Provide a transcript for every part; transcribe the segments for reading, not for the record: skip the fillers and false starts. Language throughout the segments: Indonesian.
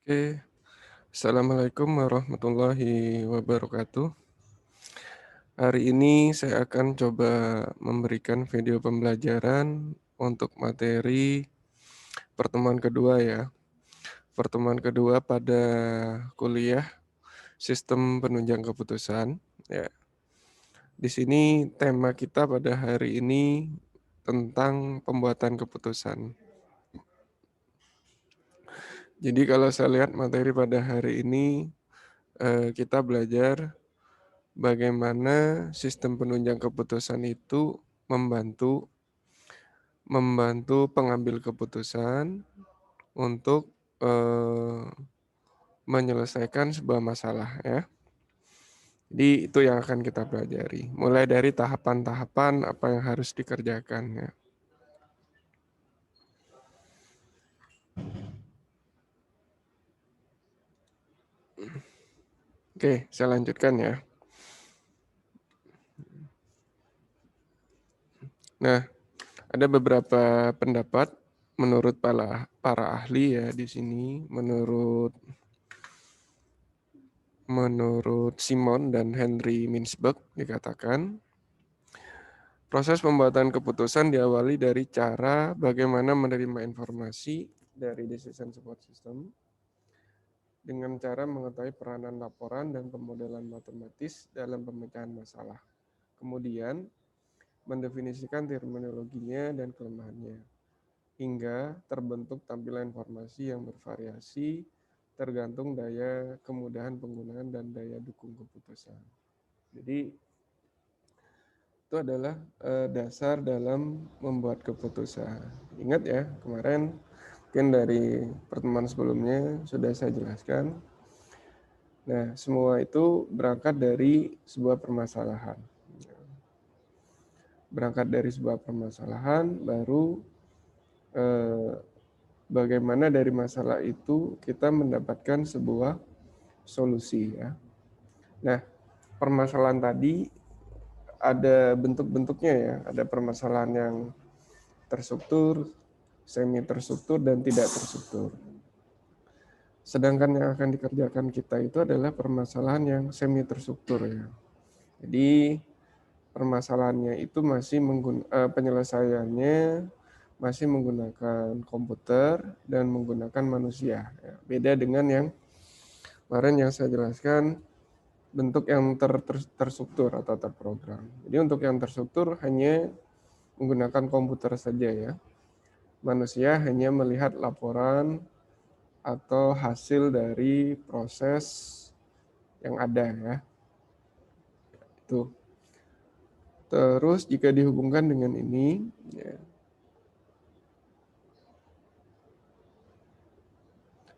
Oke, Assalamualaikum warahmatullahi wabarakatuh. Hari ini saya akan coba memberikan video pembelajaran untuk materi pertemuan kedua ya. Pertemuan kedua pada kuliah Sistem Penunjang Keputusan. Ya, di sini tema kita pada hari ini tentang pembuatan keputusan. Jadi kalau saya lihat materi pada hari ini, kita belajar bagaimana sistem penunjang keputusan itu membantu membantu pengambil keputusan untuk menyelesaikan sebuah masalah ya. Jadi itu yang akan kita pelajari. Mulai dari tahapan-tahapan apa yang harus dikerjakan ya. Oke, saya lanjutkan ya. Nah, ada beberapa pendapat menurut para ahli ya di sini. Menurut Simon dan Henry Mintzberg dikatakan, proses pembuatan keputusan diawali dari cara bagaimana menerima informasi dari decision support system dengan cara mengetahui peranan laporan dan pemodelan matematis dalam pemecahan masalah. Kemudian, mendefinisikan terminologinya dan kelemahannya, hingga terbentuk tampilan informasi yang bervariasi tergantung daya kemudahan penggunaan dan daya dukung keputusan. Jadi, itu adalah dasar dalam membuat keputusan. Ingat ya, kemarin mungkin dari pertemuan sebelumnya sudah saya jelaskan. Nah, semua itu berangkat dari sebuah permasalahan. Berangkat dari sebuah permasalahan, baru bagaimana dari masalah itu kita mendapatkan sebuah solusi ya. Nah, permasalahan tadi ada bentuk-bentuknya ya, ada permasalahan yang terstruktur, semi terstruktur, dan tidak terstruktur. Sedangkan yang akan dikerjakan kita itu adalah permasalahan yang semi terstruktur ya. Jadi permasalahannya itu masih penyelesaiannya masih menggunakan komputer dan menggunakan manusia. Ya. Beda dengan yang kemarin yang saya jelaskan bentuk yang terstruktur atau terprogram. Jadi untuk yang terstruktur hanya menggunakan komputer saja ya. Manusia hanya melihat laporan atau hasil dari proses yang ada ya. Itu. Terus jika dihubungkan dengan ini, ya,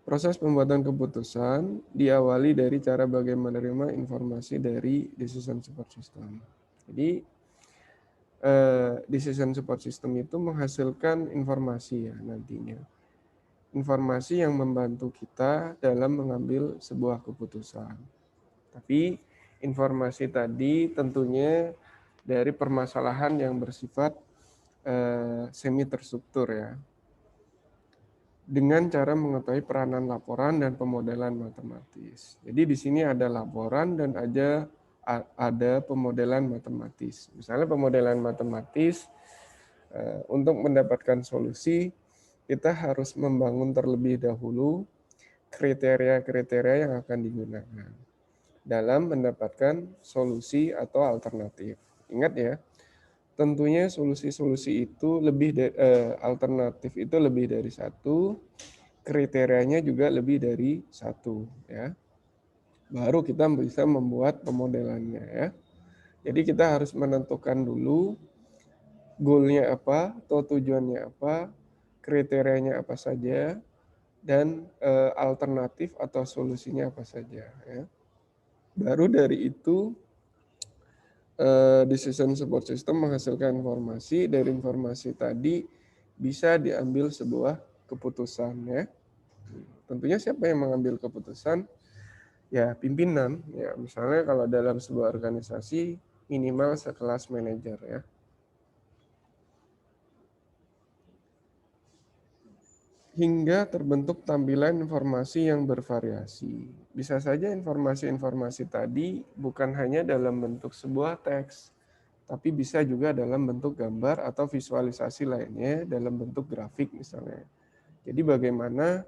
proses pembuatan keputusan diawali dari cara bagaimana menerima informasi dari decision support system. Jadi decision support system itu menghasilkan informasi ya nantinya. Informasi yang membantu kita dalam mengambil sebuah keputusan. Tapi informasi tadi tentunya dari permasalahan yang bersifat semi terstruktur ya. Dengan cara mengetahui peranan laporan dan pemodelan matematis. Jadi di sini ada laporan dan ada pemodelan matematis. Misalnya pemodelan matematis untuk mendapatkan solusi kita harus membangun terlebih dahulu kriteria-kriteria yang akan digunakan dalam mendapatkan solusi atau alternatif. Ingat ya, tentunya solusi-solusi itu alternatif itu lebih dari satu, kriterianya juga lebih dari satu ya. Baru kita bisa membuat pemodelannya ya. Jadi kita harus menentukan dulu goalnya apa atau tujuannya apa, kriterianya apa saja, dan alternatif atau solusinya apa saja ya. Baru dari itu decision support system menghasilkan informasi, dari informasi tadi bisa diambil sebuah keputusan ya. Tentunya siapa yang mengambil keputusan? Ya pimpinan. Ya misalnya kalau dalam sebuah organisasi minimal sekelas manajer ya. hingga terbentuk tampilan informasi yang bervariasi. Bisa saja informasi-informasi tadi bukan hanya dalam bentuk sebuah teks, tapi bisa juga dalam bentuk gambar atau visualisasi lainnya dalam bentuk grafik misalnya. Jadi bagaimana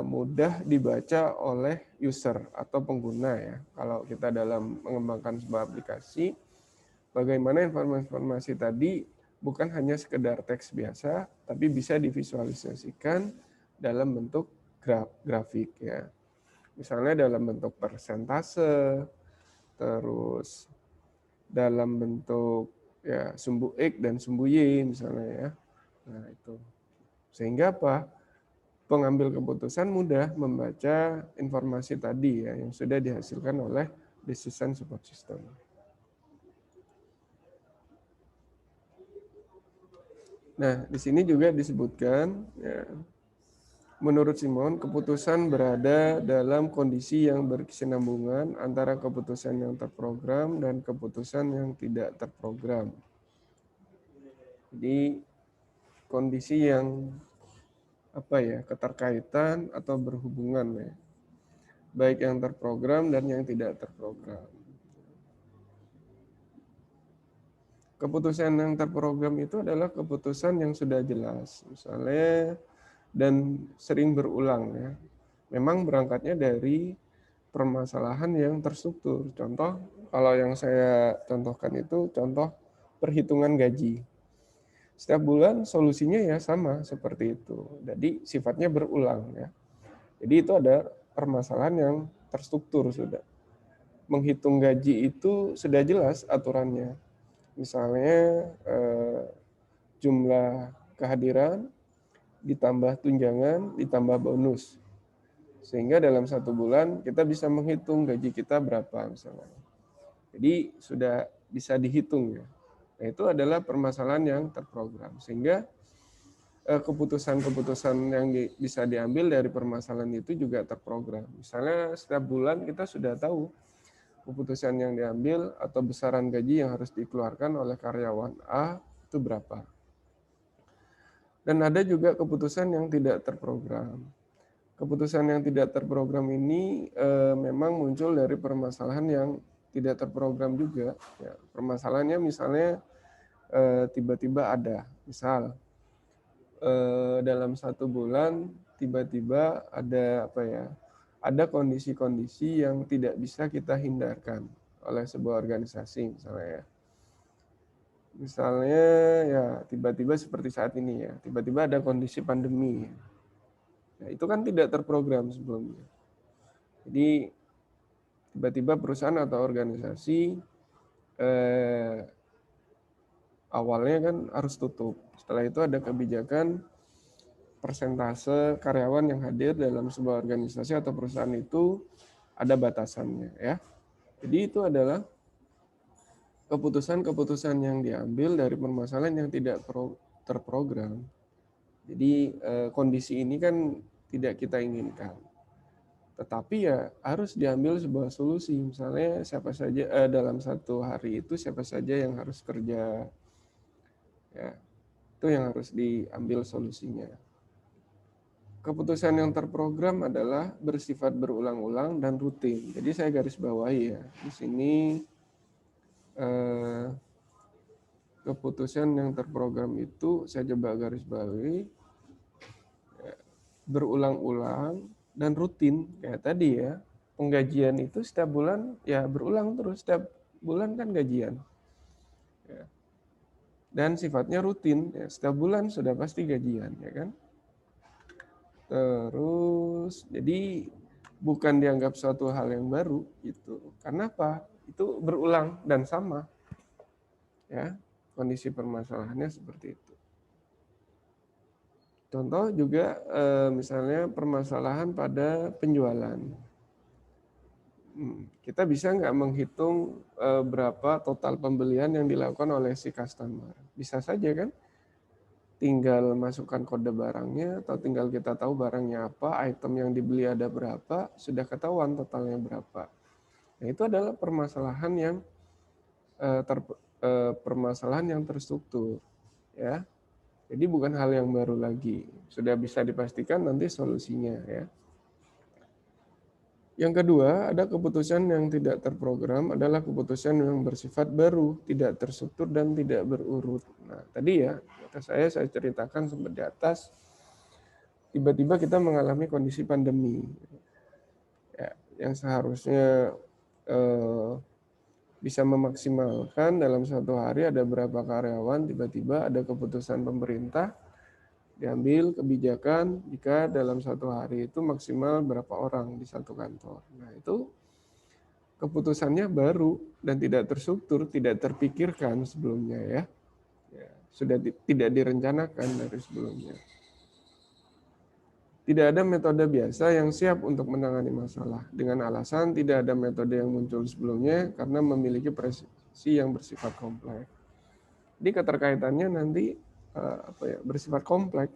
mudah dibaca oleh user atau pengguna ya. Kalau kita dalam mengembangkan sebuah aplikasi, bagaimana informasi-informasi tadi bukan hanya sekedar teks biasa, tapi bisa divisualisasikan dalam bentuk grafik ya. Misalnya dalam bentuk persentase, terus dalam bentuk ya sumbu X dan sumbu Y misalnya ya. Nah, itu. Sehingga apa? Pengambil keputusan mudah membaca informasi tadi ya yang sudah dihasilkan oleh decision support system. Nah, di sini juga disebutkan, ya, menurut Simon, keputusan berada dalam kondisi yang berkesinambungan antara keputusan yang terprogram dan keputusan yang tidak terprogram. Jadi, kondisi yang keterkaitan atau berhubungan ya, baik yang terprogram dan yang tidak terprogram. Keputusan yang terprogram itu adalah keputusan yang sudah jelas, misalnya, dan sering berulang ya. Memang berangkatnya dari permasalahan yang terstruktur. Contoh, kalau yang saya contohkan itu contoh perhitungan gaji. Setiap bulan solusinya ya sama seperti itu. Jadi sifatnya berulang ya. Jadi itu ada permasalahan yang terstruktur sudah. Menghitung gaji itu sudah jelas aturannya. Misalnya jumlah kehadiran ditambah tunjangan ditambah bonus. Sehingga dalam 1 bulan kita bisa menghitung gaji kita berapa misalnya. Jadi sudah bisa dihitung ya. Nah, itu adalah permasalahan yang terprogram. Sehingga keputusan-keputusan yang bisa diambil dari permasalahan itu juga terprogram. Misalnya setiap bulan kita sudah tahu keputusan yang diambil atau besaran gaji yang harus dikeluarkan oleh karyawan A itu berapa. Dan ada juga keputusan yang tidak terprogram. Keputusan yang tidak terprogram ini memang muncul dari permasalahan yang tidak terprogram juga. Ya, permasalahannya misalnya tiba-tiba ada, misal dalam 1 bulan tiba-tiba ada ada kondisi-kondisi yang tidak bisa kita hindarkan oleh sebuah organisasi misalnya ya. Misalnya ya tiba-tiba seperti saat ini ya, tiba-tiba ada kondisi pandemi. Nah, itu kan tidak terprogram sebelumnya. Jadi tiba-tiba perusahaan atau organisasi awalnya kan harus tutup. Setelah itu ada kebijakan persentase karyawan yang hadir dalam sebuah organisasi atau perusahaan itu ada batasannya ya. Jadi itu adalah keputusan-keputusan yang diambil dari permasalahan yang tidak terprogram. Jadi kondisi ini kan tidak kita inginkan. Tetapi ya harus diambil sebuah solusi. Misalnya siapa saja dalam 1 hari itu siapa saja yang harus kerja. Ya, itu yang harus diambil solusinya. Keputusan yang terprogram adalah bersifat berulang-ulang dan rutin. Jadi saya garis bawahi ya. Di sini keputusan yang terprogram itu saya coba garis bawahi berulang-ulang dan rutin. Kayak tadi ya, penggajian itu setiap bulan ya berulang terus. Setiap bulan kan gajian. Ya. Dan sifatnya rutin. Ya. Setiap bulan sudah pasti gajian, ya kan? Terus, jadi bukan dianggap suatu hal yang baru gitu. Karena apa? Itu berulang dan sama. Ya, kondisi permasalahannya seperti itu. Contoh juga misalnya permasalahan pada penjualan. Kita bisa nggak menghitung berapa total pembelian yang dilakukan oleh si customer? Bisa saja kan? Tinggal masukkan kode barangnya atau tinggal kita tahu barangnya apa, item yang dibeli ada berapa, sudah ketahuan totalnya berapa. Nah, itu adalah permasalahan yang permasalahan yang terstruktur, ya. Jadi bukan hal yang baru lagi. Sudah bisa dipastikan nanti solusinya ya. Yang kedua, ada keputusan yang tidak terprogram adalah keputusan yang bersifat baru, tidak terstruktur dan tidak berurut. Nah, tadi ya, kata saya ceritakan seperti di atas, tiba-tiba kita mengalami kondisi pandemi. Ya, yang seharusnya bisa memaksimalkan dalam satu hari ada berapa karyawan, tiba-tiba ada keputusan pemerintah, diambil kebijakan jika dalam satu hari itu maksimal berapa orang di satu kantor. Nah, itu keputusannya baru dan tidak terstruktur, tidak terpikirkan sebelumnya ya. Sudah tidak direncanakan dari sebelumnya. Tidak ada metode biasa yang siap untuk menangani masalah. Dengan alasan tidak ada metode yang muncul sebelumnya karena memiliki presisi yang bersifat kompleks. Jadi keterkaitannya nanti bersifat kompleks.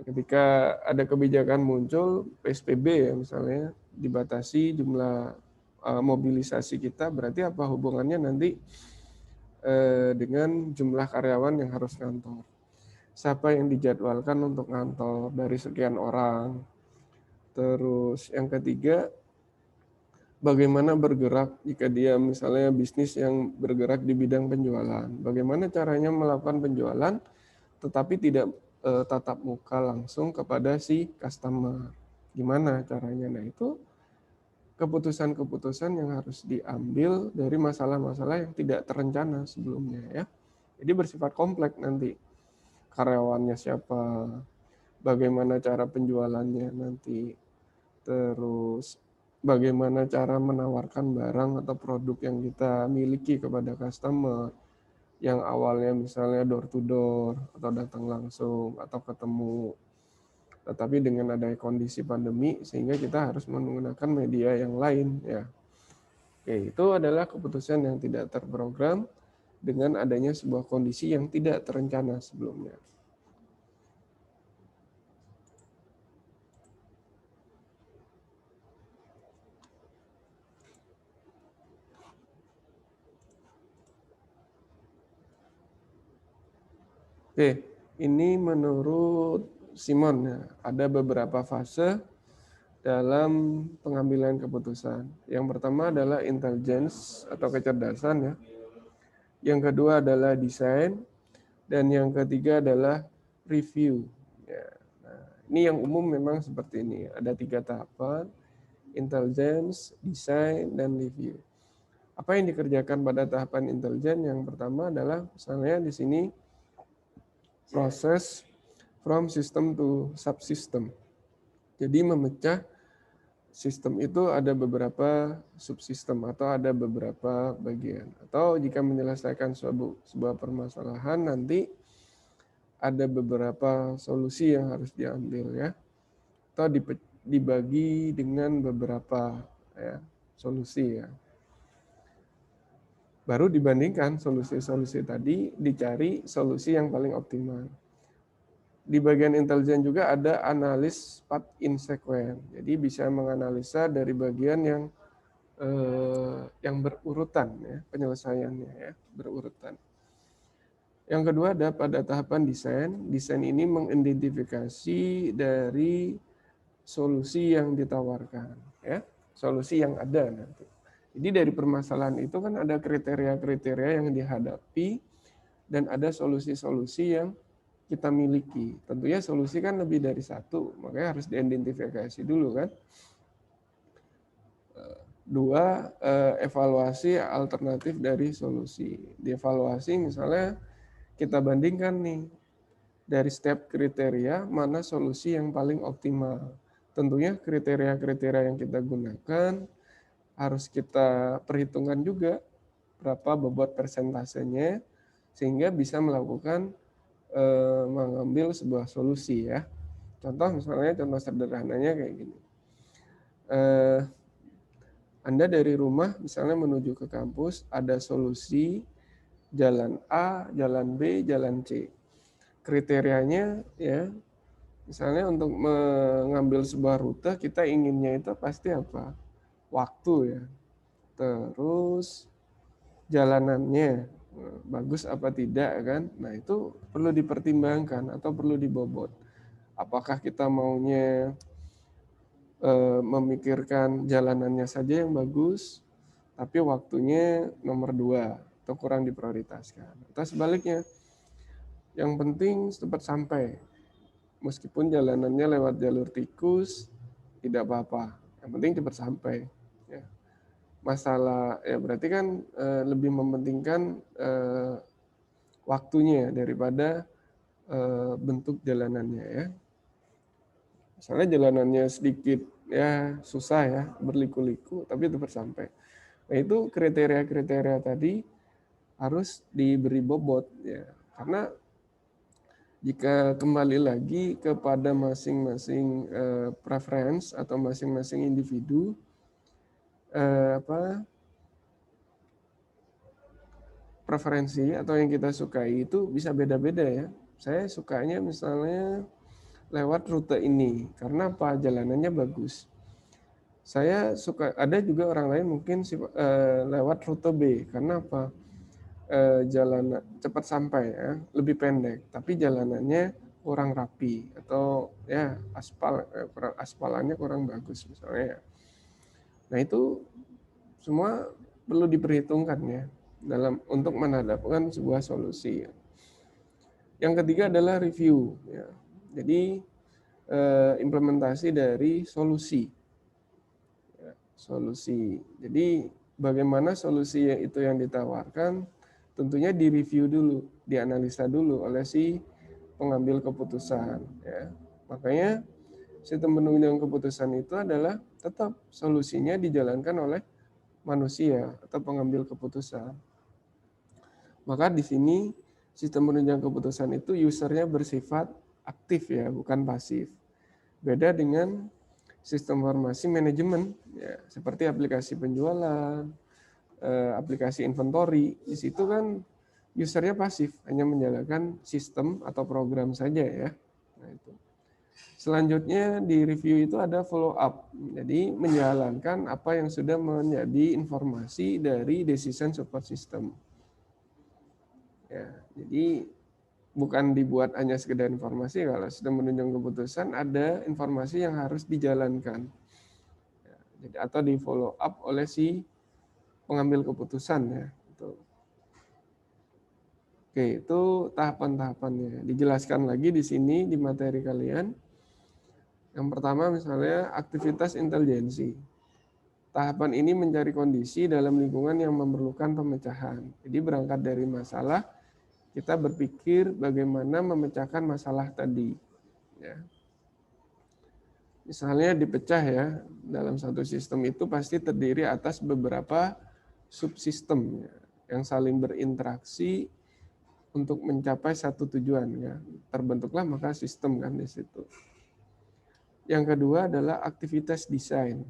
Ketika ada kebijakan muncul, PSBB ya misalnya, dibatasi jumlah mobilisasi kita, berarti apa hubungannya nanti dengan jumlah karyawan yang harus kantor. Siapa yang dijadwalkan untuk kantor dari sekian orang. Terus yang ketiga, bagaimana bergerak jika dia misalnya bisnis yang bergerak di bidang penjualan. Bagaimana caranya melakukan penjualan tetapi tidak tatap muka langsung kepada si customer. Gimana caranya? Nah, itu keputusan-keputusan yang harus diambil dari masalah-masalah yang tidak terencana sebelumnya ya. Jadi bersifat kompleks nanti. Karyawannya siapa, bagaimana cara penjualannya nanti, terus bagaimana cara menawarkan barang atau produk yang kita miliki kepada customer, yang awalnya misalnya door to door, atau datang langsung, atau ketemu. Tetapi dengan adanya kondisi pandemi, sehingga kita harus menggunakan media yang lain. Ya. Oke, itu adalah keputusan yang tidak terprogram dengan adanya sebuah kondisi yang tidak terencana sebelumnya. Oke, ini menurut Simon ya, ada beberapa fase dalam pengambilan keputusan. Yang pertama adalah intelligence atau kecerdasan ya. Yang kedua adalah desain dan yang ketiga adalah review. Ya. Nah, ini yang umum memang seperti ini. Ada 3 tahapan: intelligence, desain, dan review. Apa yang dikerjakan pada tahapan intelligence? Yang pertama adalah misalnya di sini proses from system to subsystem. Jadi memecah sistem itu ada beberapa subsistem atau ada beberapa bagian. Atau jika menyelesaikan sebuah permasalahan nanti ada beberapa solusi yang harus diambil ya. Atau dibagi dengan beberapa ya, solusi ya. Baru dibandingkan solusi-solusi tadi, dicari solusi yang paling optimal. Di bagian intelijen juga ada analis path in sequence. Jadi bisa menganalisa dari bagian yang berurutan ya, penyelesaiannya ya, berurutan. Yang kedua ada pada tahapan desain. Desain ini mengidentifikasi dari solusi yang ditawarkan ya, solusi yang ada nanti. Jadi dari permasalahan itu kan ada kriteria-kriteria yang dihadapi dan ada solusi-solusi yang kita miliki. Tentunya solusi kan lebih dari satu, makanya harus diidentifikasi dulu kan. 2, evaluasi alternatif dari solusi. Dievaluasi misalnya kita bandingkan nih, dari setiap kriteria mana solusi yang paling optimal. Tentunya kriteria-kriteria yang kita gunakan harus kita perhitungkan juga berapa bobot persentasenya sehingga bisa melakukan mengambil sebuah solusi ya. Contoh misalnya, contoh sederhananya kayak gini. Anda dari rumah misalnya menuju ke kampus, ada solusi jalan A, jalan B, jalan C. Kriterianya ya, misalnya untuk mengambil sebuah rute kita inginnya itu pasti apa? Waktu ya. Terus jalanannya bagus apa tidak kan. Nah, itu perlu dipertimbangkan atau perlu dibobot. Apakah kita maunya memikirkan jalanannya saja yang bagus, tapi waktunya nomor 2 atau kurang diprioritaskan. Atau sebaliknya, yang penting cepat sampai. Meskipun jalanannya lewat jalur tikus, tidak apa-apa. Yang penting cepat sampai. Ya. Masalah ya berarti kan lebih mementingkan waktunya daripada bentuk jalanannya ya. Misalnya jalanannya sedikit ya susah ya, berliku-liku tapi cepat sampai. Nah, itu kriteria-kriteria tadi harus diberi bobot ya. Karena jika kembali lagi kepada masing-masing preference atau masing-masing individu preferensi atau yang kita sukai itu bisa beda-beda ya. Saya sukanya misalnya lewat rute ini karena apa? Jalanannya bagus. Saya suka, ada juga orang lain mungkin lewat rute B karena apa? Jalan cepat sampai ya, lebih pendek, tapi jalanannya kurang rapi atau ya aspalannya kurang bagus misalnya. Nah, itu semua perlu diperhitungkan ya untuk menghadapkan sebuah solusi. Yang ketiga adalah review ya. Jadi implementasi dari solusi. Ya, solusi. Jadi bagaimana solusi itu yang ditawarkan tentunya direview dulu, dianalisa dulu oleh si pengambil keputusan ya. Makanya sistem penunjang keputusan itu adalah tetap solusinya dijalankan oleh manusia atau pengambil keputusan. Maka di sini sistem penunjang keputusan itu usernya bersifat aktif ya, bukan pasif. Beda dengan sistem informasi manajemen ya, seperti aplikasi penjualan, aplikasi inventory. Di situ kan usernya pasif, hanya menjalankan sistem atau program saja ya. Nah, itu. Selanjutnya di review itu ada follow up. Jadi menjalankan apa yang sudah menjadi informasi dari decision support system. Ya, jadi bukan dibuat hanya sekedar informasi, kalau sudah menunjang keputusan ada informasi yang harus dijalankan. Ya, jadi atau di follow up oleh si pengambil keputusan ya. Oke, itu tahapan-tahapannya. Dijelaskan lagi di sini di materi kalian. Yang pertama misalnya aktivitas intelijensi. Tahapan ini mencari kondisi dalam lingkungan yang memerlukan pemecahan. Jadi berangkat dari masalah, kita berpikir bagaimana memecahkan masalah tadi. Ya. Misalnya dipecah ya, dalam satu sistem itu pasti terdiri atas beberapa subsistem ya, yang saling berinteraksi untuk mencapai satu tujuan ya. Terbentuklah maka sistem kan di situ. Yang kedua adalah aktivitas desain.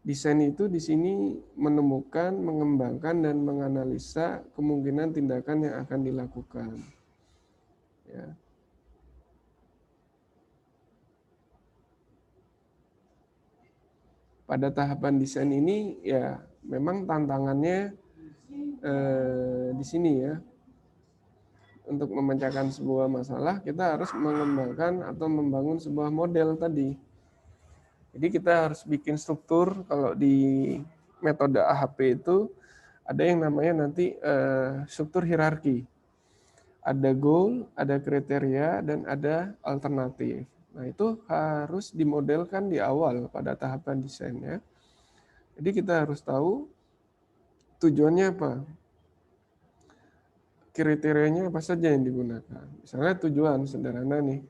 Desain itu di sini menemukan, mengembangkan, dan menganalisa kemungkinan tindakan yang akan dilakukan. Ya. Pada tahapan desain ini ya memang tantangannya di sini ya. Untuk memecahkan sebuah masalah, kita harus mengembangkan atau membangun sebuah model tadi. Jadi kita harus bikin struktur. Kalau di metode AHP itu ada yang namanya nanti struktur hierarki. Ada goal, ada kriteria, dan ada alternatif. Nah, itu harus dimodelkan di awal pada tahapan desainnya. Jadi kita harus tahu tujuannya apa. Kriterianya apa saja yang digunakan. Misalnya tujuan sederhana nih,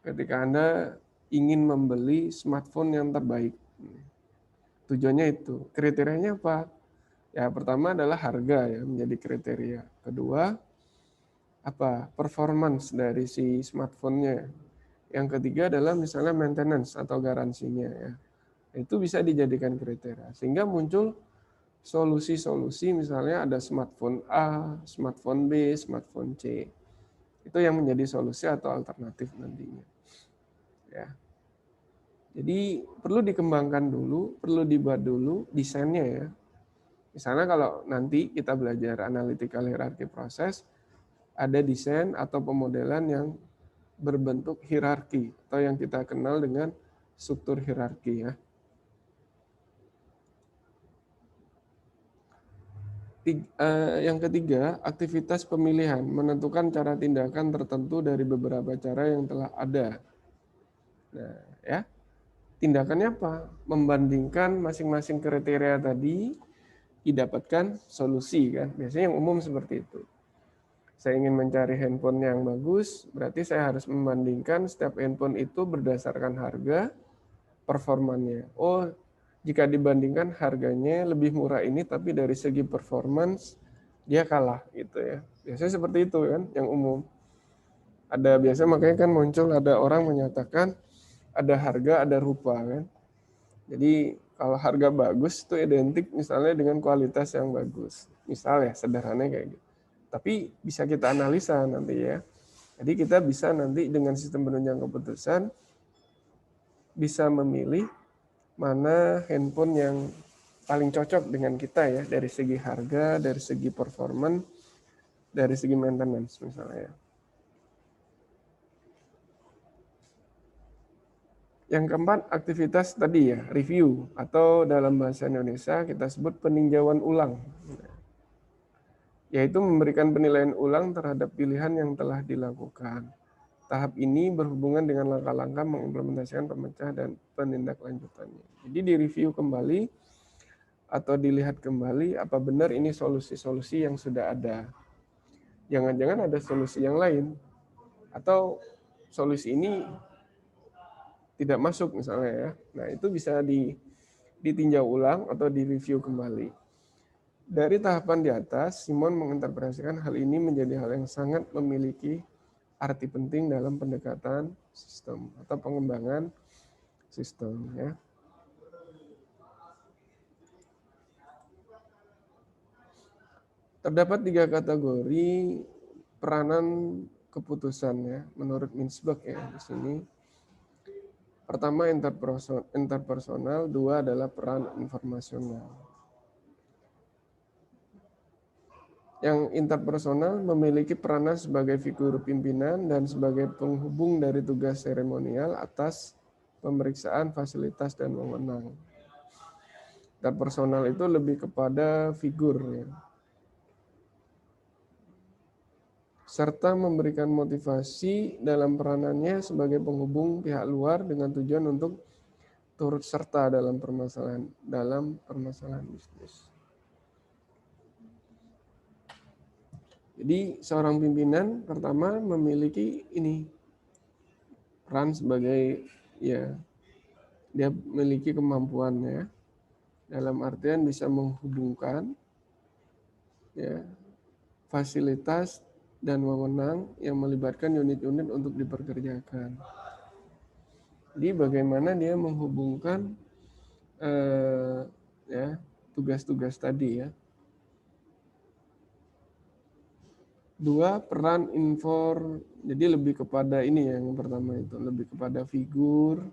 ketika Anda ingin membeli smartphone yang terbaik. Tujuannya itu. Kriterianya apa? Ya, pertama adalah harga ya, menjadi kriteria. Kedua, apa? Performance dari si smartphone-nya. Yang ketiga adalah misalnya maintenance atau garansinya ya. Itu bisa dijadikan kriteria. Sehingga muncul solusi-solusi, misalnya ada smartphone A, smartphone B, smartphone C. Itu yang menjadi solusi atau alternatif nantinya. Ya. Jadi perlu dikembangkan dulu, perlu dibuat dulu desainnya ya. Misalnya kalau nanti kita belajar analytical hierarchy proses, ada desain atau pemodelan yang berbentuk hierarki atau yang kita kenal dengan struktur hierarki ya. Yang ketiga, aktivitas pemilihan menentukan cara tindakan tertentu dari beberapa cara yang telah ada. Nah, ya. Tindakannya apa? Membandingkan masing-masing kriteria tadi didapatkan solusi kan. Biasanya yang umum seperti itu. Saya ingin mencari handphone yang bagus, berarti saya harus membandingkan setiap handphone itu berdasarkan harga, performanya. Oh, jika dibandingkan harganya lebih murah ini, tapi dari segi performance dia kalah gitu ya. Biasanya seperti itu kan, yang umum. Ada biasa makanya kan muncul ada orang menyatakan ada harga, ada rupa kan. Jadi kalau harga bagus itu identik misalnya dengan kualitas yang bagus. Misalnya sederhananya kayak gitu. Tapi bisa kita analisa nanti ya. Jadi kita bisa nanti dengan sistem penunjang keputusan bisa memilih mana handphone yang paling cocok dengan kita ya dari segi harga, dari segi performance, dari segi maintenance misalnya. Yang keempat, aktivitas tadi ya, review atau dalam bahasa Indonesia kita sebut peninjauan ulang. Yaitu memberikan penilaian ulang terhadap pilihan yang telah dilakukan. Tahap ini berhubungan dengan langkah-langkah mengimplementasikan pemecah dan penindaklanjutannya. Jadi direview kembali atau dilihat kembali apa benar ini solusi-solusi yang sudah ada. Jangan-jangan ada solusi yang lain atau solusi ini tidak masuk misalnya ya. Nah, itu bisa ditinjau ulang atau direview kembali. Dari tahapan di atas, Simon menginterpretasikan hal ini menjadi hal yang sangat memiliki arti penting dalam pendekatan sistem atau pengembangan sistem ya. Terdapat 3 kategori peranan keputusan ya menurut Mintzberg ya di sini. Pertama interpersonal, dua adalah peran informasional. Yang interpersonal memiliki peranan sebagai figur pimpinan dan sebagai penghubung dari tugas seremonial atas pemeriksaan fasilitas dan wewenang. Interpersonal itu lebih kepada figur ya. Serta memberikan motivasi dalam peranannya sebagai penghubung pihak luar dengan tujuan untuk turut serta dalam permasalahan bisnis. Jadi seorang pimpinan pertama memiliki ini peran sebagai ya dia memiliki kemampuannya dalam artian bisa menghubungkan ya fasilitas dan wewenang yang melibatkan unit-unit untuk diperkerjakan. Jadi bagaimana dia menghubungkan ya tugas-tugas tadi ya. Dua, peran jadi lebih kepada ini ya, yang pertama itu lebih kepada figur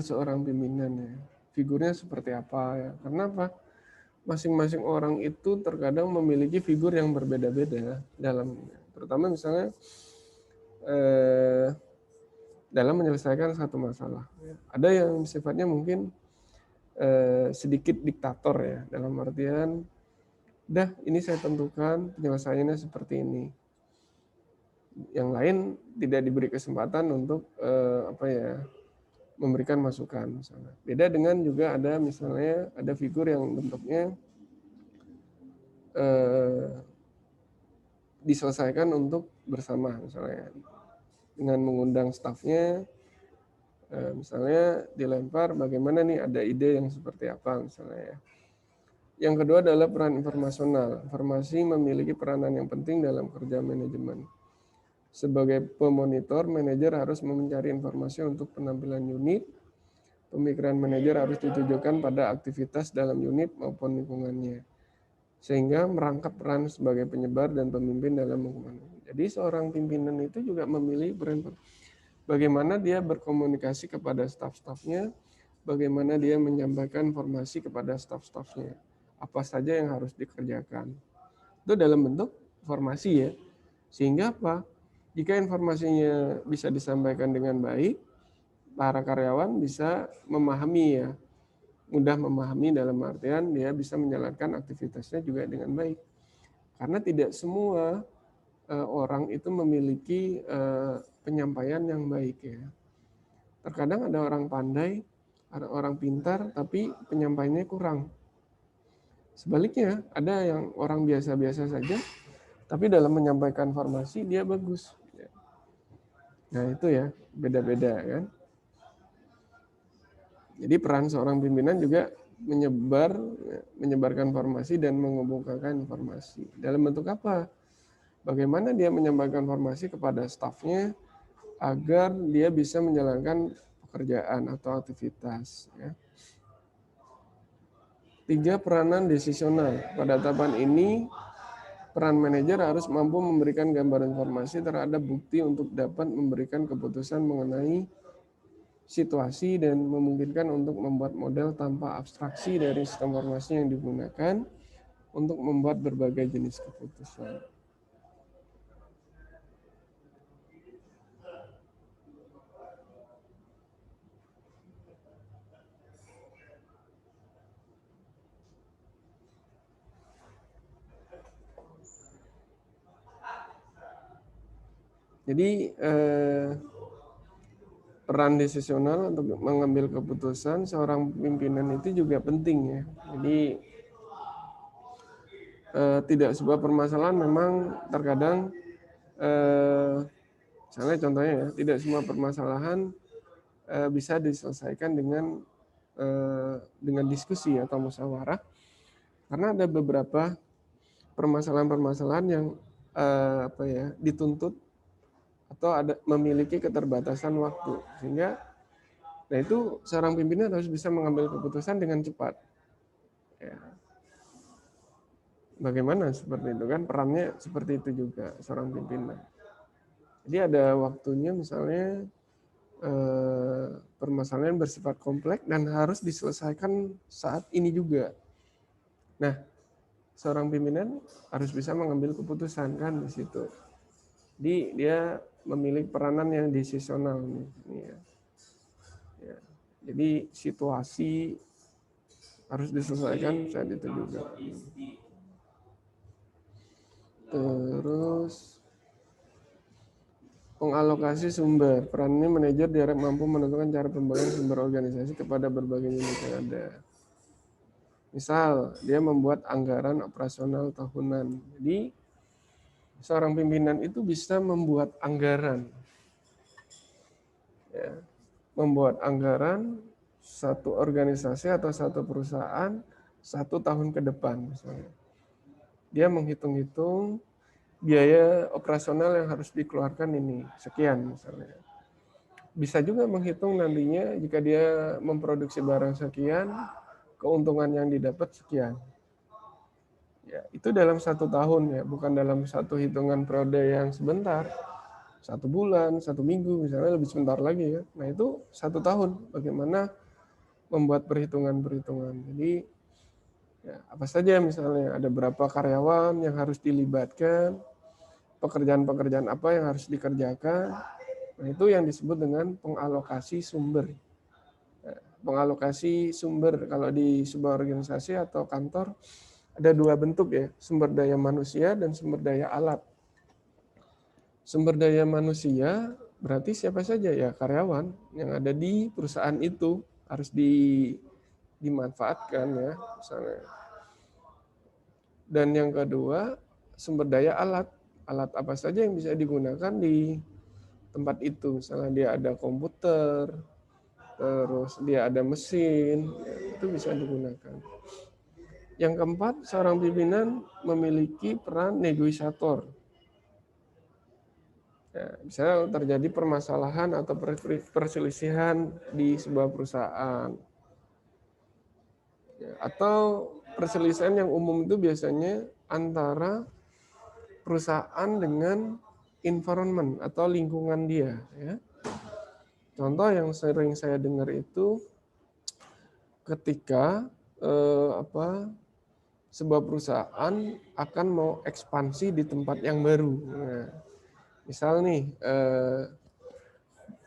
seorang pimpinan ya. Figurnya seperti apa ya? Karena apa? Masing-masing orang itu terkadang memiliki figur yang berbeda-beda dalam, terutama misalnya dalam menyelesaikan satu masalah. Ada yang sifatnya mungkin sedikit diktator ya, dalam artian ini saya tentukan penyelesaiannya seperti ini. Yang lain tidak diberi kesempatan untuk memberikan masukan misalnya. Beda dengan juga ada misalnya ada figur yang bentuknya diselesaikan untuk bersama misalnya dengan mengundang stafnya, misalnya dilempar bagaimana nih ada ide yang seperti apa misalnya ya. Yang kedua adalah peran informasional. Informasi memiliki peranan yang penting dalam kerja manajemen. Sebagai pemonitor, manajer harus mencari informasi untuk penampilan unit. Pemikiran manajer harus ditujukan pada aktivitas dalam unit maupun lingkungannya. Sehingga merangkap peran sebagai penyebar dan pemimpin dalam lingkungan. Jadi seorang pimpinan itu juga memilih peran bagaimana dia berkomunikasi kepada staf-stafnya, bagaimana dia menyampaikan informasi kepada staf-stafnya. apa saja yang harus dikerjakan. Itu dalam bentuk informasi ya. Sehingga apa? Jika informasinya bisa disampaikan dengan baik, para karyawan bisa memahami ya. Mudah memahami dalam artian dia bisa menjalankan aktivitasnya juga dengan baik. Karena tidak semua orang itu memiliki penyampaian yang baik ya. Terkadang ada orang pandai, ada orang pintar, tapi penyampaiannya kurang. Sebaliknya, ada yang orang biasa-biasa saja, tapi dalam menyampaikan informasi dia bagus. Nah itu ya, beda-beda kan. Jadi peran seorang pimpinan juga menyebarkan informasi dan mengemukakan informasi. Dalam bentuk apa? Bagaimana dia menyampaikan informasi kepada stafnya agar dia bisa menjalankan pekerjaan atau aktivitas. Ya. 3, peranan decisional. Pada tahapan ini, peran manajer harus mampu memberikan gambaran informasi terhadap bukti untuk dapat memberikan keputusan mengenai situasi dan memungkinkan untuk membuat model tanpa abstraksi dari sistem informasi yang digunakan untuk membuat berbagai jenis keputusan. Jadi peran decisional untuk mengambil keputusan seorang pimpinan itu juga penting ya. Jadi tidak sebuah permasalahan memang terkadang misalnya contohnya ya, tidak semua permasalahan bisa diselesaikan dengan diskusi atau musyawarah, karena ada beberapa permasalahan-permasalahan yang dituntut atau memiliki keterbatasan waktu, sehingga nah itu seorang pimpinan harus bisa mengambil keputusan dengan cepat. Ya. Bagaimana seperti itu kan, perannya seperti itu juga seorang pimpinan. Jadi ada waktunya misalnya permasalahan bersifat kompleks dan harus diselesaikan saat ini juga. Nah, seorang pimpinan harus bisa mengambil keputusan kan di situ. Jadi dia memiliki peranan yang decisional nih. Ya. Jadi situasi harus diselesaikan saat itu juga. Terus pengalokasi sumber. Peran ini manajer diharap mampu menentukan cara pembagian sumber organisasi kepada berbagai unit yang ada. Misal, dia membuat anggaran operasional tahunan. Jadi, seorang pimpinan itu bisa membuat anggaran. Ya, membuat anggaran satu organisasi atau satu perusahaan 1 tahun ke depan misalnya. Dia menghitung-hitung biaya operasional yang harus dikeluarkan ini sekian misalnya. Bisa juga menghitung nantinya jika dia memproduksi barang sekian, keuntungan yang didapat sekian. Ya, itu dalam 1 tahun ya, bukan dalam satu hitungan periode yang sebentar. 1 bulan, 1 minggu, misalnya lebih sebentar lagi ya. Nah itu 1 tahun, bagaimana membuat perhitungan-perhitungan. Jadi ya, apa saja misalnya, ada berapa karyawan yang harus dilibatkan, pekerjaan-pekerjaan apa yang harus dikerjakan. Nah itu yang disebut dengan pengalokasi sumber. Pengalokasi sumber kalau di sebuah organisasi atau kantor ada 2 bentuk ya, sumber daya manusia dan sumber daya alat. Sumber daya manusia berarti siapa saja ya, karyawan yang ada di perusahaan itu harus dimanfaatkan ya misalnya. Dan yang kedua, sumber daya alat. Alat apa saja yang bisa digunakan di tempat itu. Misalnya dia ada komputer, terus dia ada mesin, ya, itu bisa digunakan. Yang keempat, seorang pimpinan memiliki peran negosiator. Ya, misalnya terjadi permasalahan atau perselisihan di sebuah perusahaan. Ya, atau perselisihan yang umum itu biasanya antara perusahaan dengan environment atau lingkungan dia. Ya. Contoh yang sering saya dengar itu ketika sebuah perusahaan akan mau ekspansi di tempat yang baru. Nah, misal nih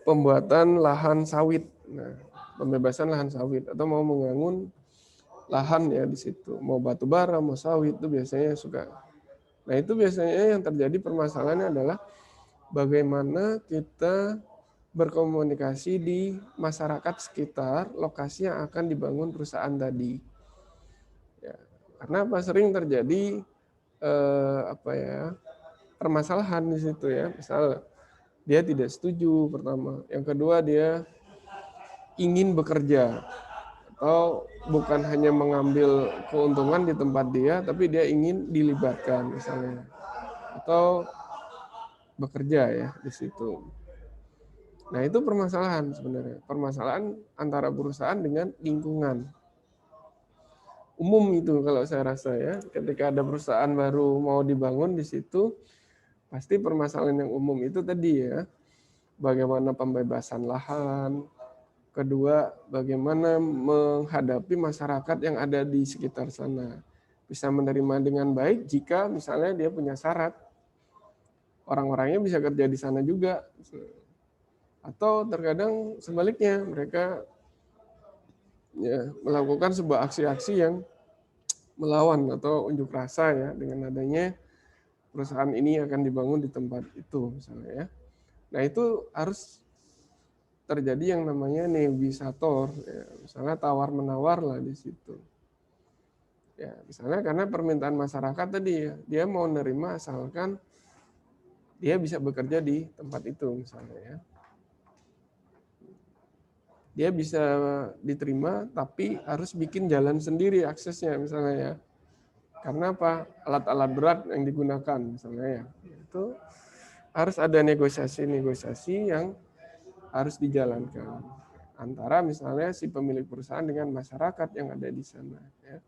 pembuatan lahan sawit, nah, pembebasan lahan sawit atau mau membangun lahan ya di situ, mau batu bara, mau sawit itu biasanya suka. Nah itu biasanya yang terjadi permasalahannya adalah bagaimana kita berkomunikasi di masyarakat sekitar lokasi yang akan dibangun perusahaan tadi. Ya, karena apa sering terjadi permasalahan di situ ya. Misal dia tidak setuju pertama, yang kedua dia ingin bekerja atau bukan hanya mengambil keuntungan di tempat dia, tapi dia ingin dilibatkan misalnya atau bekerja ya di situ. Nah itu permasalahan sebenarnya, permasalahan antara perusahaan dengan lingkungan. Umum itu kalau saya rasa ya, ketika ada perusahaan baru mau dibangun di situ, pasti permasalahan yang umum itu tadi ya, bagaimana pembebasan lahan, kedua bagaimana menghadapi masyarakat yang ada di sekitar sana. Bisa menerima dengan baik jika misalnya dia punya syarat, orang-orangnya bisa kerja di sana juga. Atau terkadang sebaliknya, mereka ya, melakukan sebuah aksi-aksi yang melawan atau unjuk rasa ya dengan adanya perusahaan ini akan dibangun di tempat itu misalnya ya. Nah itu harus terjadi yang namanya negosiator, ya. Misalnya tawar menawar lah di situ. Ya misalnya karena permintaan masyarakat tadi ya, dia mau nerima asalkan dia bisa bekerja di tempat itu misalnya ya. Dia bisa diterima tapi harus bikin jalan sendiri aksesnya misalnya ya. Karena apa? Alat-alat berat yang digunakan misalnya ya. Itu harus ada negosiasi-negosiasi yang harus dijalankan antara misalnya si pemilik perusahaan dengan masyarakat yang ada di sana ya.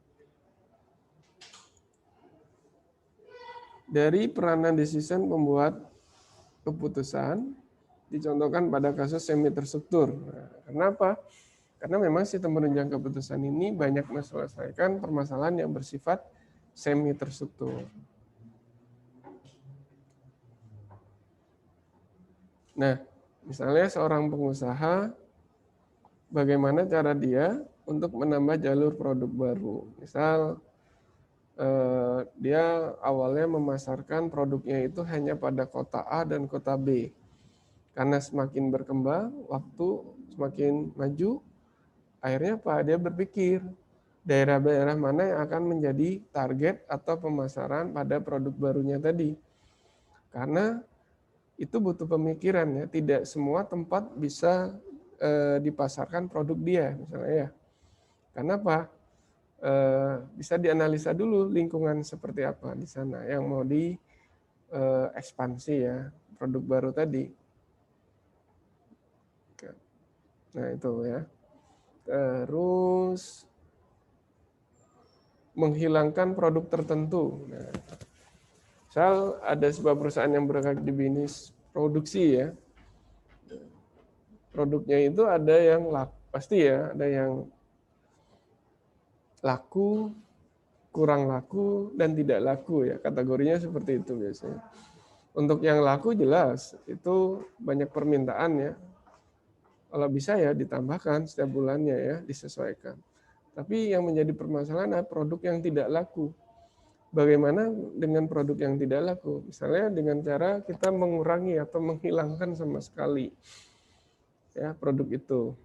Dari peranan decision pembuat keputusan dicontohkan pada kasus semi terstruktur. Nah, kenapa? Karena memang sistem penunjang keputusan ini banyak menyelesaikan permasalahan yang bersifat semi terstruktur. Nah, misalnya seorang pengusaha, bagaimana cara dia untuk menambah jalur produk baru. Misal, dia awalnya memasarkan produknya itu hanya pada kota A dan kota B. Karena semakin berkembang, waktu semakin maju, akhirnya apa? Dia berpikir, daerah-daerah mana yang akan menjadi target atau pemasaran pada produk barunya tadi. Karena itu butuh pemikiran ya, tidak semua tempat bisa dipasarkan produk dia misalnya ya. Karena apa? Bisa dianalisa dulu lingkungan seperti apa di sana yang mau di ekspansi ya produk baru tadi. Nah itu ya. Terus menghilangkan produk tertentu. Nah, misal ada sebuah perusahaan yang bergerak di bisnis produksi ya. Produknya itu ada yang pasti ya, ada yang laku, kurang laku, dan tidak laku ya. Kategorinya seperti itu biasanya. Untuk yang laku jelas, itu banyak permintaan ya. Kalau bisa ya ditambahkan setiap bulannya ya, disesuaikan. Tapi yang menjadi permasalahan adalah produk yang tidak laku. Bagaimana dengan produk yang tidak laku? Misalnya dengan cara kita mengurangi atau menghilangkan sama sekali ya produk itu.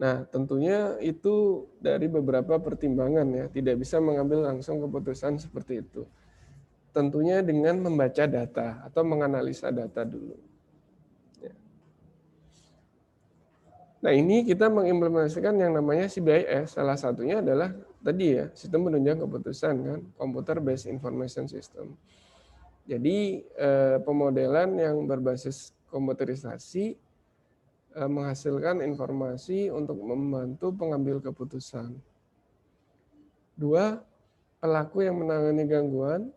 Nah, tentunya itu dari beberapa pertimbangan ya, tidak bisa mengambil langsung keputusan seperti itu. Tentunya dengan membaca data atau menganalisa data dulu. Ya. Nah, ini kita mengimplementasikan yang namanya CBIS. Salah satunya adalah tadi ya, sistem penunjang keputusan kan, Computer Based Information System. Jadi pemodelan yang berbasis komputerisasi menghasilkan informasi untuk membantu pengambil keputusan. 2, pelaku yang menangani gangguan.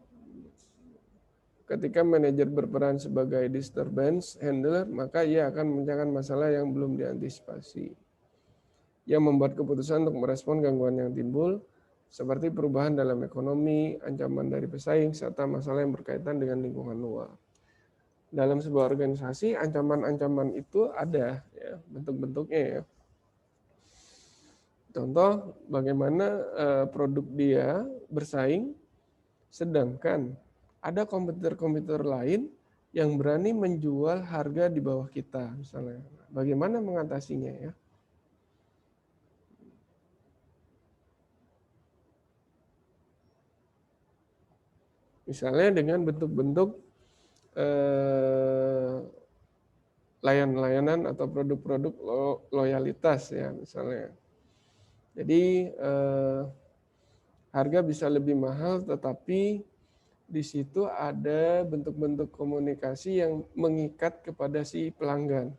Ketika manajer berperan sebagai disturbance handler, maka ia akan memecahkan masalah yang belum diantisipasi. Yang membuat keputusan untuk merespon gangguan yang timbul. seperti perubahan dalam ekonomi, ancaman dari pesaing, serta masalah yang berkaitan dengan lingkungan luar. Dalam sebuah organisasi, ancaman-ancaman itu ada, ya, bentuk-bentuknya ya. Contoh, bagaimana produk dia bersaing, sedangkan ada kompetitor-kompetitor lain yang berani menjual harga di bawah kita, misalnya. Bagaimana mengatasinya ya? Misalnya dengan bentuk-bentuk layanan atau produk-produk loyalitas ya misalnya. Jadi harga bisa lebih mahal, tetapi di situ ada bentuk-bentuk komunikasi yang mengikat kepada si pelanggan.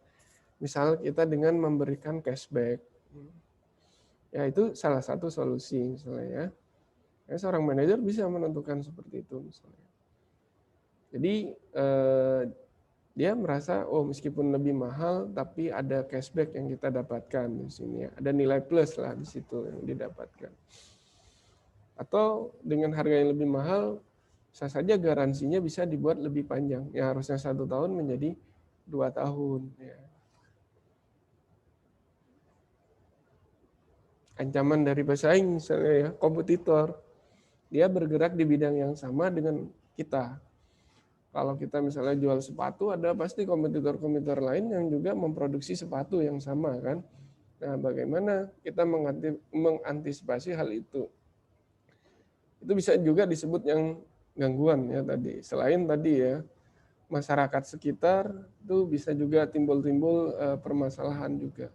Misal kita dengan memberikan cashback. Ya itu salah satu solusi misalnya ya. Seorang manajer bisa menentukan seperti itu misalnya. Jadi dia merasa oh meskipun lebih mahal tapi ada cashback yang kita dapatkan di sini ya. Ada nilai plus lah di situ yang didapatkan. Atau dengan harga yang lebih mahal, bisa saja garansinya bisa dibuat lebih panjang. Ya harusnya 1 tahun menjadi 2 tahun. Ya. Ancaman dari pesaing misalnya ya, kompetitor. Dia bergerak di bidang yang sama dengan kita. Kalau kita misalnya jual sepatu, ada pasti kompetitor-kompetitor lain yang juga memproduksi sepatu yang sama kan. Nah, bagaimana kita mengantisipasi hal itu? Itu bisa juga disebut yang gangguan ya tadi. Selain tadi ya, masyarakat sekitar itu bisa juga timbul-timbul permasalahan juga.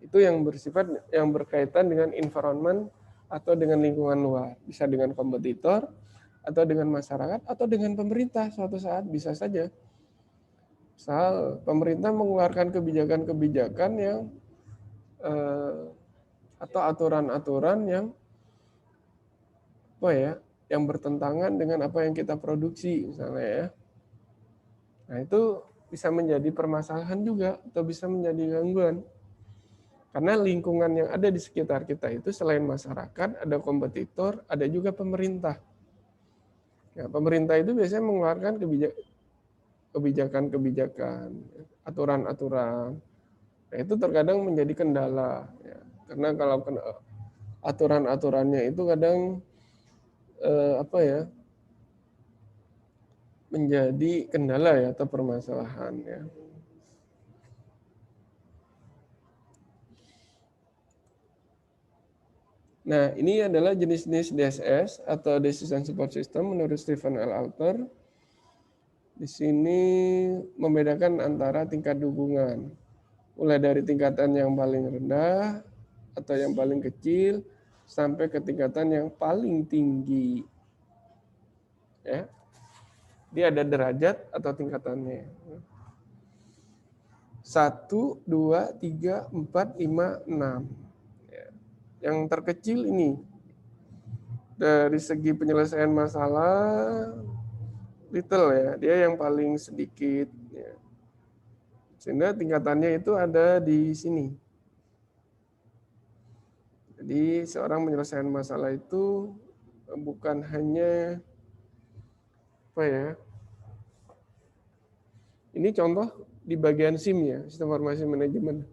Itu yang bersifat yang berkaitan dengan environment atau dengan lingkungan luar. Bisa dengan kompetitor, atau dengan masyarakat, atau dengan pemerintah suatu saat bisa saja. Misal pemerintah mengeluarkan kebijakan-kebijakan yang atau aturan-aturan yang apa ya, yang bertentangan dengan apa yang kita produksi misalnya ya. Nah itu bisa menjadi permasalahan juga atau bisa menjadi gangguan. Karena lingkungan yang ada di sekitar kita itu selain masyarakat, ada kompetitor, ada juga pemerintah. Ya, pemerintah itu biasanya mengeluarkan kebijakan-kebijakan, aturan-aturan. Nah, itu terkadang menjadi kendala. Ya. Karena kalau aturan-aturannya itu kadang apa ya, menjadi kendala ya atau permasalahan ya. Nah, ini adalah jenis-jenis DSS atau Decision Support System menurut Stephen L. Alter. Di sini membedakan antara tingkat dukungan. Mulai dari tingkatan yang paling rendah atau yang paling kecil sampai ke tingkatan yang paling tinggi. Ya. Dia ada derajat atau tingkatannya. 1, 2, 3, 4, 5, 6. Yang terkecil ini dari segi penyelesaian masalah little ya, dia yang paling sedikit ya. Sehingga tingkatannya itu ada di sini. Jadi seorang menyelesaikan masalah itu bukan hanya apa ya? Ini contoh di bagian SIM ya, sistem informasi manajemen.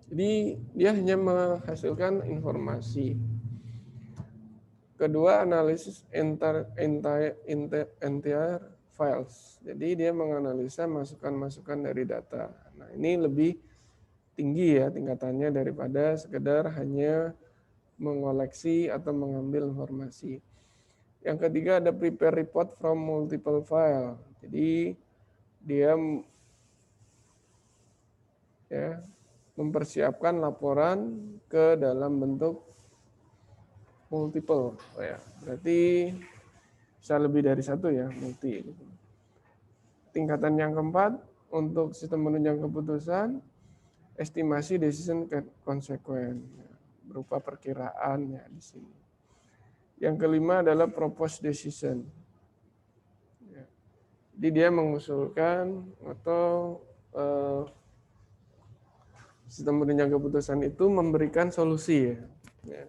Jadi dia hanya menghasilkan informasi. Kedua, analisis entire files. Jadi dia menganalisa masukan-masukan dari data. Nah, ini lebih tinggi ya tingkatannya daripada sekedar hanya mengoleksi atau mengambil informasi. Yang ketiga ada prepare report from multiple file. Jadi dia ya mempersiapkan laporan ke dalam bentuk multiple. Oh ya, berarti bisa lebih dari satu ya, multi. Tingkatan yang keempat untuk sistem penunjang keputusan, estimasi decision consequence berupa perkiraan ya di sini. Yang kelima adalah proposed decision. Jadi dia mengusulkan atau sistem penunjang keputusan itu memberikan solusi ya. Ya.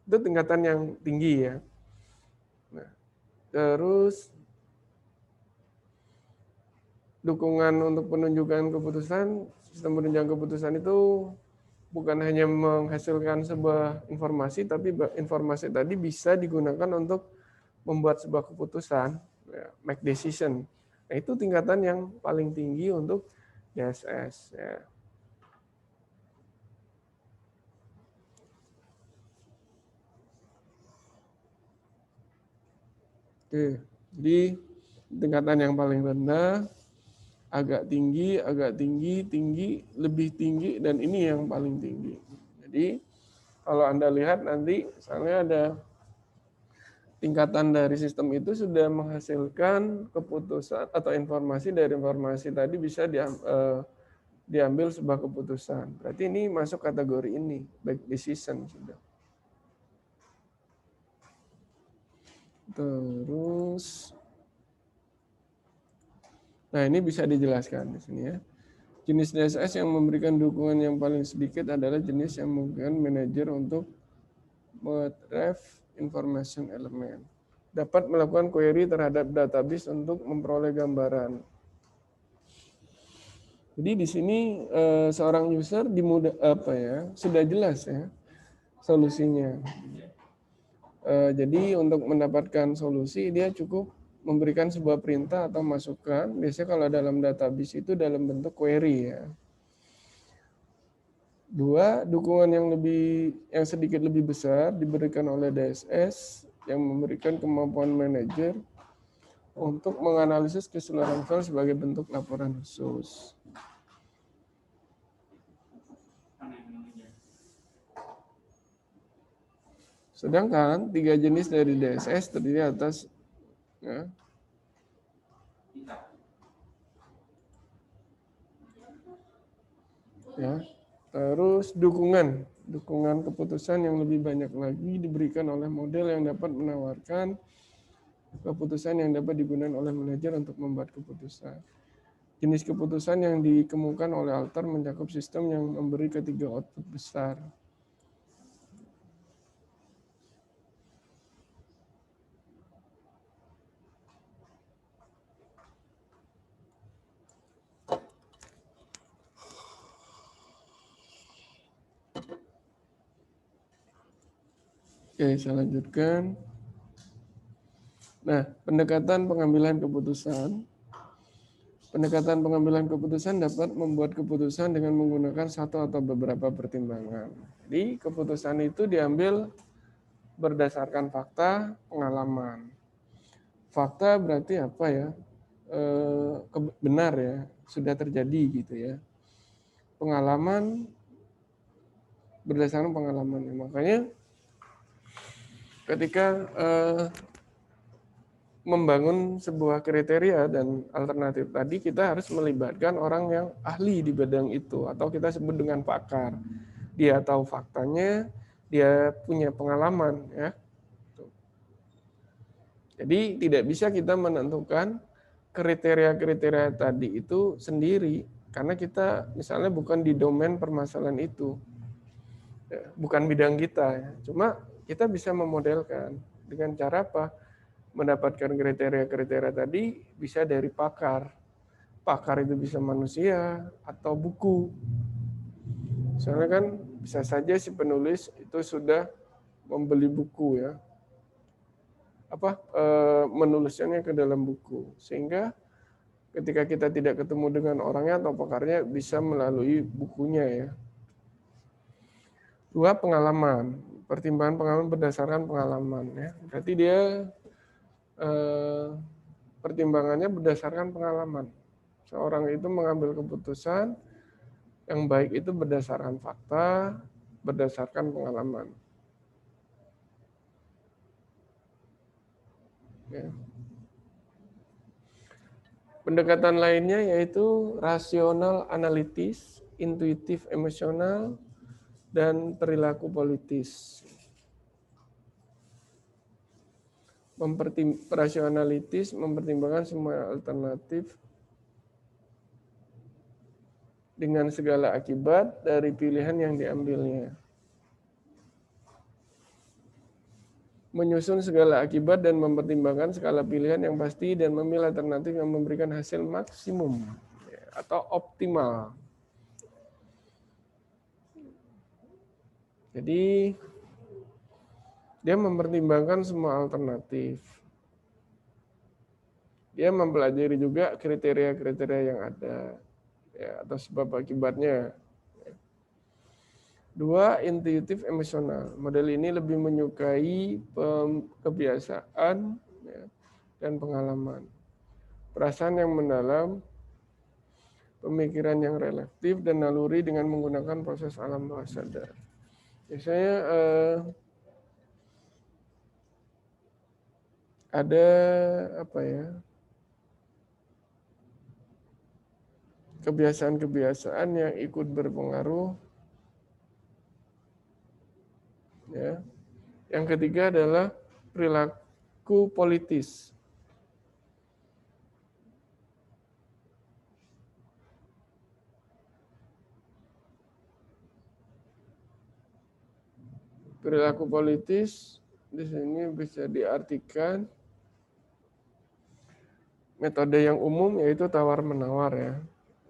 Itu tingkatan yang tinggi ya. Nah, terus dukungan untuk penunjukan keputusan, sistem penunjang keputusan itu bukan hanya menghasilkan sebuah informasi, tapi informasi tadi bisa digunakan untuk membuat sebuah keputusan, ya, make decision. Nah, itu tingkatan yang paling tinggi untuk DSS. Ya. Oke, jadi tingkatan yang paling rendah, agak tinggi, tinggi, lebih tinggi, dan ini yang paling tinggi. Jadi kalau Anda lihat nanti, misalnya ada tingkatan dari sistem itu sudah menghasilkan keputusan atau informasi dari informasi tadi bisa diambil sebuah keputusan. Berarti ini masuk kategori ini, baik decision sudah. Terus, nah ini bisa dijelaskan di sini ya. Jenis DSS yang memberikan dukungan yang paling sedikit adalah jenis yang memungkinkan manajer untuk meretrieve information element. Dapat melakukan query terhadap database untuk memperoleh gambaran. Jadi di sini seorang user sudah jelas ya solusinya. Jadi untuk mendapatkan solusi dia cukup memberikan sebuah perintah atau masukan. Biasanya kalau dalam database itu dalam bentuk query ya. Dua, dukungan yang sedikit lebih besar diberikan oleh DSS yang memberikan kemampuan manajer untuk menganalisis keseluruhan file sebagai bentuk laporan khusus. Sedangkan 3 jenis dari DSS terdiri atas terus dukungan keputusan yang lebih banyak lagi diberikan oleh model yang dapat menawarkan keputusan yang dapat digunakan oleh manajer untuk membuat keputusan. Jenis keputusan yang dikemukakan oleh Alter mencakup sistem yang memberi ketiga output besar. Oke, saya lanjutkan. Nah, pendekatan pengambilan keputusan. Pendekatan pengambilan keputusan dapat membuat keputusan dengan menggunakan satu atau beberapa pertimbangan. Jadi, keputusan itu diambil berdasarkan fakta, pengalaman. Fakta berarti apa ya? Benar ya, sudah terjadi gitu ya. Pengalaman berdasarkan pengalaman. Makanya ketika membangun sebuah kriteria dan alternatif tadi, kita harus melibatkan orang yang ahli di bidang itu atau kita sebut dengan pakar. Dia tahu faktanya, dia punya pengalaman ya. Jadi tidak bisa kita menentukan kriteria-kriteria tadi itu sendiri karena kita misalnya bukan di domain permasalahan itu. Bukan bidang kita ya. Cuma kita bisa memodelkan dengan cara apa? Mendapatkan kriteria-kriteria tadi bisa dari pakar. Pakar itu bisa manusia atau buku. Soalnya kan bisa saja si penulis itu sudah membeli buku ya. Menulisnya ke dalam buku. Sehingga ketika kita tidak ketemu dengan orangnya atau pakarnya bisa melalui bukunya ya. Dua, pengalaman. Pertimbangan pengalaman berdasarkan pengalaman ya. Berarti dia pertimbangannya berdasarkan pengalaman. Seorang itu mengambil keputusan yang baik itu berdasarkan fakta, berdasarkan pengalaman. Ya. Pendekatan lainnya yaitu rasional analitis, intuitif emosional, dan perilaku politis. rasionalitis, mempertimbangkan semua alternatif dengan segala akibat dari pilihan yang diambilnya. Menyusun segala akibat dan mempertimbangkan segala pilihan yang pasti dan memilih alternatif yang memberikan hasil maksimum atau optimal. Jadi dia mempertimbangkan semua alternatif. Dia mempelajari juga kriteria-kriteria yang ada ya, atau sebab akibatnya. 2. Intuitif emosional. Model ini lebih menyukai kebiasaan ya, dan pengalaman. Perasaan yang mendalam, pemikiran yang relatif, dan naluri dengan menggunakan proses alam bawah sadar. Biasanya ada apa ya, kebiasaan-kebiasaan yang ikut berpengaruh. Ya. Yang ketiga adalah perilaku politis. Perilaku politis di sini bisa diartikan metode yang umum yaitu tawar-menawar ya,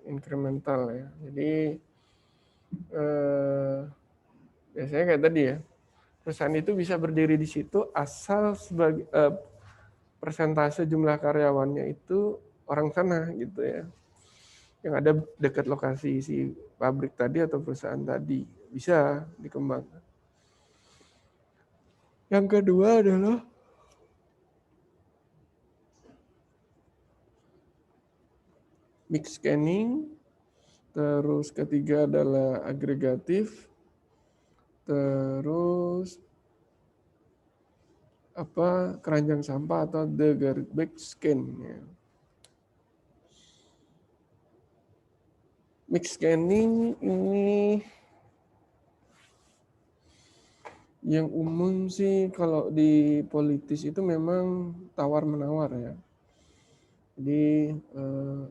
inkremental ya. Jadi biasanya kayak tadi ya, perusahaan itu bisa berdiri di situ asal sebagai persentase jumlah karyawannya itu orang sana gitu ya, yang ada dekat lokasi si pabrik tadi atau perusahaan tadi, bisa dikembangkan. Yang kedua adalah mix scanning, terus ketiga adalah agregatif, terus keranjang sampah atau the garbage scan. Ya. Mix scanning ini yang umum sih kalau di politis itu memang tawar-menawar ya. Jadi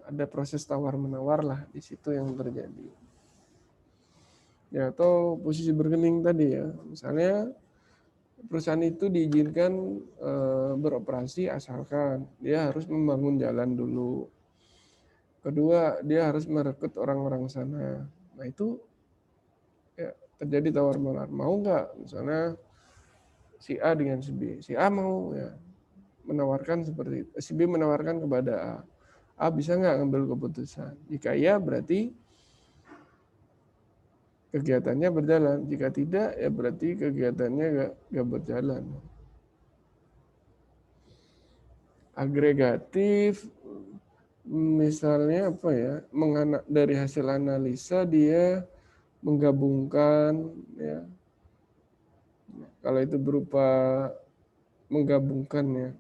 ada proses tawar-menawar lah di situ yang terjadi. Ya, atau posisi bergening tadi ya. Misalnya perusahaan itu diizinkan beroperasi asalkan dia harus membangun jalan dulu. Kedua, dia harus merekrut orang-orang sana. Nah itu ya, terjadi tawar-menawar. Mau nggak? Misalnya si A dengan si B. Si A mau ya menawarkan seperti itu. Si B menawarkan kepada A. A bisa nggak ngambil keputusan? Jika iya berarti kegiatannya berjalan. Jika tidak ya berarti kegiatannya nggak berjalan. Agregatif misalnya apa ya, dari hasil analisa dia menggabungkan ya, kalau itu berupa menggabungkan ya,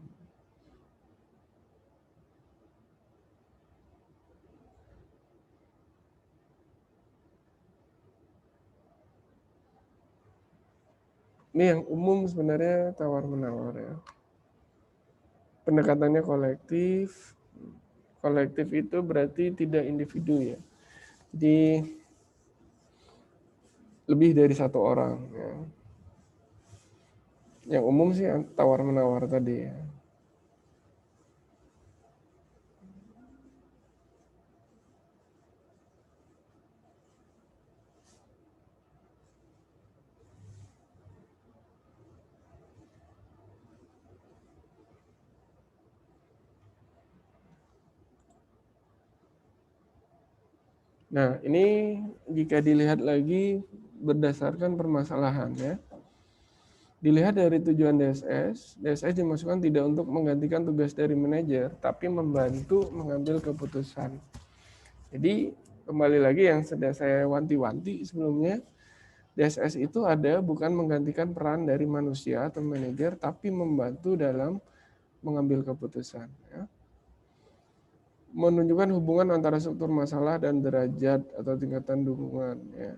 ini yang umum sebenarnya tawar-menawar ya. Pendekatannya kolektif. Kolektif itu berarti tidak individu ya. Jadi lebih dari satu orang ya. Yang umum sih tawar-menawar tadi ya. Nah, ini jika dilihat lagi berdasarkan permasalahan ya. Dilihat dari tujuan DSS, DSS dimasukkan tidak untuk menggantikan tugas dari manajer, tapi membantu mengambil keputusan. Jadi kembali lagi yang sudah saya wanti-wanti sebelumnya, DSS itu ada bukan menggantikan peran dari manusia atau manajer, tapi membantu dalam mengambil keputusan. Ya. Menunjukkan hubungan antara struktur masalah dan derajat atau tingkatan dukungan. Ya.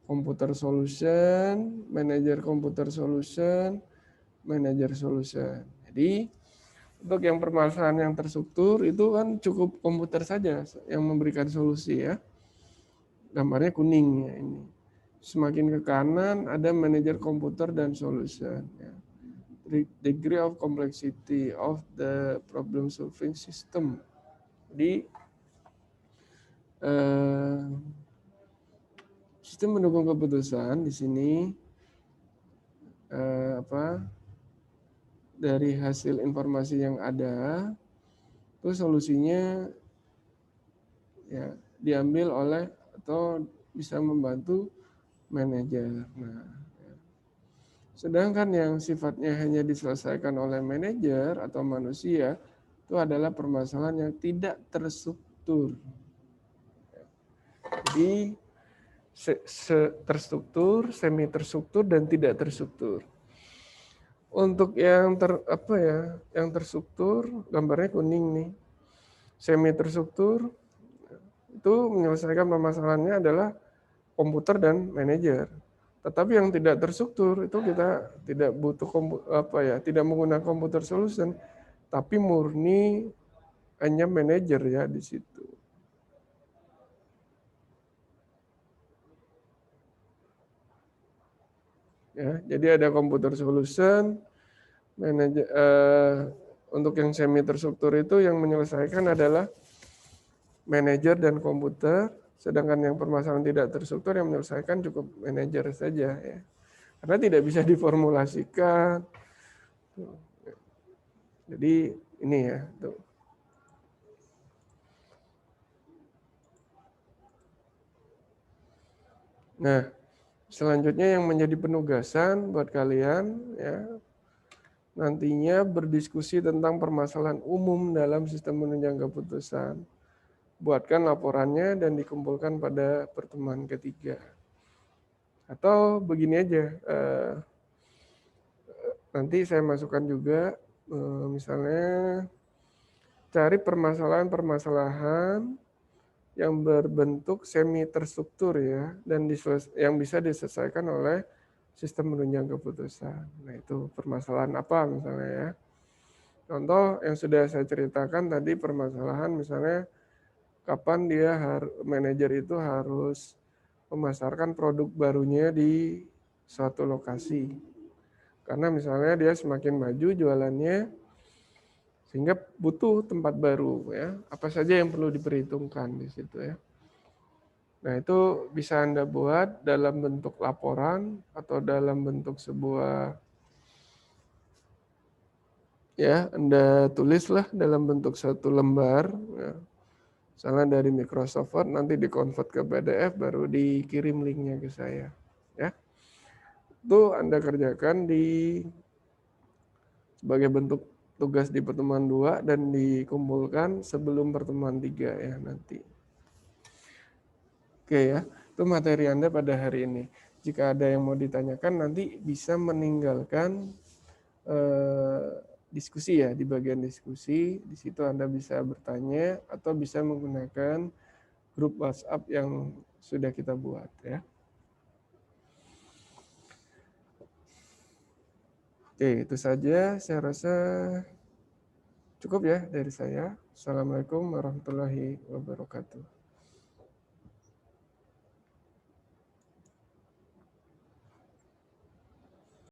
Computer solution, manager computer solution, manager solution. Jadi untuk yang permasalahan yang terstruktur itu kan cukup komputer saja yang memberikan solusi ya. Gambarnya kuning ya ini. Semakin ke kanan ada manager komputer dan solution. Ya. Degree of complexity of the problem solving system. Jadi sistem mendukung keputusan di sini dari hasil informasi yang ada itu solusinya ya diambil oleh atau bisa membantu manajer. Nah, ya. Sedangkan yang sifatnya hanya diselesaikan oleh manajer atau manusia itu adalah permasalahan yang tidak terstruktur. Jadi terstruktur, semi terstruktur dan tidak terstruktur. Untuk yang yang terstruktur gambarnya kuning nih. Semi terstruktur itu menyelesaikan permasalahannya adalah komputer dan manajer. Tetapi yang tidak terstruktur itu kita tidak butuh tidak menggunakan komputer solution, tapi murni hanya manajer ya di situ. Ya, jadi ada komputer solution, manajer untuk yang semi terstruktur itu yang menyelesaikan adalah manajer dan komputer, sedangkan yang permasalahan tidak terstruktur yang menyelesaikan cukup manajer saja ya. Karena tidak bisa diformulasikan. Jadi ini ya, tuh. Nah, selanjutnya yang menjadi penugasan buat kalian ya, nantinya berdiskusi tentang permasalahan umum dalam sistem menunjang keputusan. Buatkan laporannya dan dikumpulkan pada pertemuan ketiga. Atau begini aja, nanti saya masukkan juga, misalnya cari permasalahan-permasalahan yang berbentuk semi terstruktur ya, dan yang bisa diselesaikan oleh sistem menunjang keputusan. Nah itu permasalahan apa misalnya ya. Contoh yang sudah saya ceritakan tadi permasalahan misalnya kapan manajer itu harus memasarkan produk barunya di suatu lokasi. Karena misalnya dia semakin maju jualannya sehingga butuh tempat baru ya. Apa saja yang perlu diperhitungkan di situ ya. Nah, itu bisa Anda buat dalam bentuk laporan atau dalam bentuk sebuah ya, Anda tulislah dalam bentuk satu lembar ya. Misalnya dari Microsoft Word nanti di-convert ke PDF baru dikirim linknya ke saya ya. Itu Anda kerjakan sebagai bentuk tugas di pertemuan 2 dan dikumpulkan sebelum pertemuan 3 ya nanti. Oke ya, itu materi Anda pada hari ini. Jika ada yang mau ditanyakan nanti bisa meninggalkan diskusi ya, di bagian diskusi. Di situ Anda bisa bertanya atau bisa menggunakan grup WhatsApp yang sudah kita buat ya. Oke, itu saja. Saya rasa cukup ya dari saya. Assalamualaikum warahmatullahi wabarakatuh.